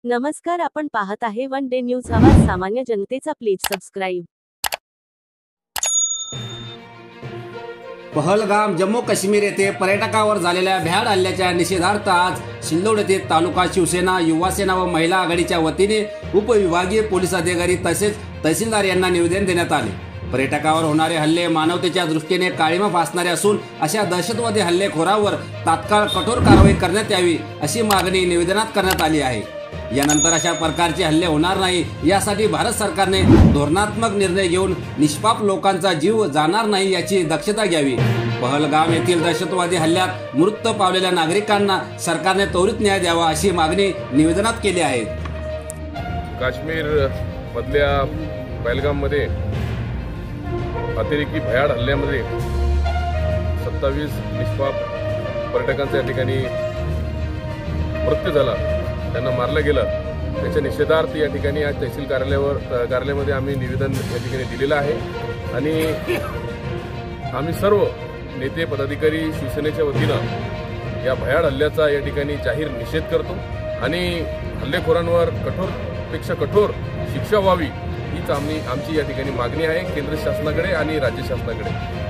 नमस्कार, आपण पाहत आहे वन डे न्यूज आवाज सामान्य जनतेचा. Please subscribe. पहलगाम जम्मू काश्मीर येथे पर्यटकावर झालेल्या भ्याड हल्ल्याच्या निषेधार्थ आज सिल्लोड येथे तालुका शिवसेना, युवासेना व महिला आघाडीच्या वतीने उपविभागीय पोलीस अधिकारी तसेच तहसीलदार यांना निवेदन देण्यात आले. पर्यटकावर होणारे हल्ले मानवतेच्या दृष्टीने काळिमा फासणारे असून अशा दहशतवादी हल्लेखोरांवर तात्काळ कठोर कारवाई करण्यात यावी अशी मागणी निवेदनात करण्यात आली आहे. यानंतर अशा प्रकारचे हल्ले होणार नाही यासाठी भारत सरकारने धोरणात्मक निर्णय घेऊन निष्पाप लोकांचा जीव जाणार नाही याची दक्षता घ्यावी. पहलगाम येथील दहशतवादी हल्ल्यात मृत पावलेल्या नागरिकांना सरकारने त्वरित न्याय द्यावा अशी मागणी निवेदनात केली आहे. काश्मीर मधल्या पहलगाम मध्ये अतिरेकी भयाड हल्ल्यामध्ये 27 निष्पाप पर्यटकांचा या ठिकाणी मृत्यू झाला, त्यांना मारलं गेलं. त्याच्या निषेधार्थ या ठिकाणी आज तहसील कार्यालयामध्ये आम्ही निवेदन या ठिकाणी दिलेलं आहे आणि आम्ही सर्व नेते पदाधिकारी शिवसेनेच्या वतीनं या भयाड हल्ल्याचा या ठिकाणी जाहीर निषेध करतो आणि हल्लेखोरांवर कठोरपेक्षा कठोर शिक्षा व्हावी हीच आमची या ठिकाणी मागणी आहे केंद्र शासनाकडे आणि राज्य शासनाकडे.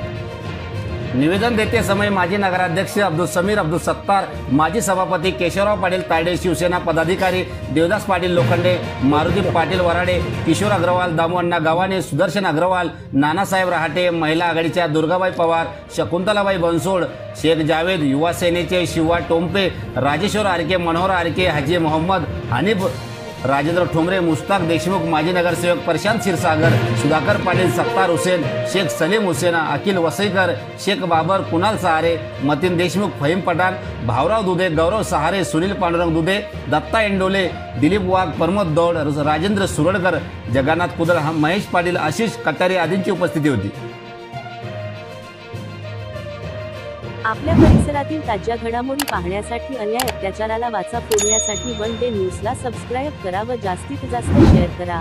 निवेदन देते समय माजी नगराध्यक्ष अब्दुल समीर अब्दुल सत्तार, माजी सभापती केशवराव पाटील तायडे, शिवसेना पदाधिकारी देवदास पाटील लोखंडे, मारुती पाटील वराडे, किशोर अग्रवाल, दामोअण्णा गावाने, सुदर्शन अग्रवाल, नानासाहेब रहाटे, महिला आघाडीच्या दुर्गाबाई पवार, शकुंतलाबाई बनसोड, शेख जावेद, युवा सेनेचे शिवा टोंपे, राजेश्वर आरके, मनोहर आरके, हाजी मोहम्मद, हनीफ, राजेंद्र ठोंबरे, मुस्ताक देशमुख, माजी नगरसेवक प्रशांत क्षीरसागर, सुधाकर पाटील, सत्तार हुसेन, शेख सलीम हुसेन, अखिल वसईकर, शेख बाबर, कुणाल सहारे, मतीन देशमुख, फहीम पठाण, भावराव दुधे, गौरव सहारे, सुनील पांडुरंग दुधे, दत्ता एंडोले, दिलीप वाघ, प्रमोद दौड, राजेंद्र सुरडकर, जगन्नाथ कुदळ, महेश पाटील, आशिष कटारे आदींची उपस्थिती होती. आपल्या परिसरातील ताज्या घडामोडी पाहण्यासाठी, अन्याय अत्याचाराला वाचा फोडण्यासाठी वन डे न्यूजला सबस्क्राईब करा व जास्तीत जास्त शेअर करा.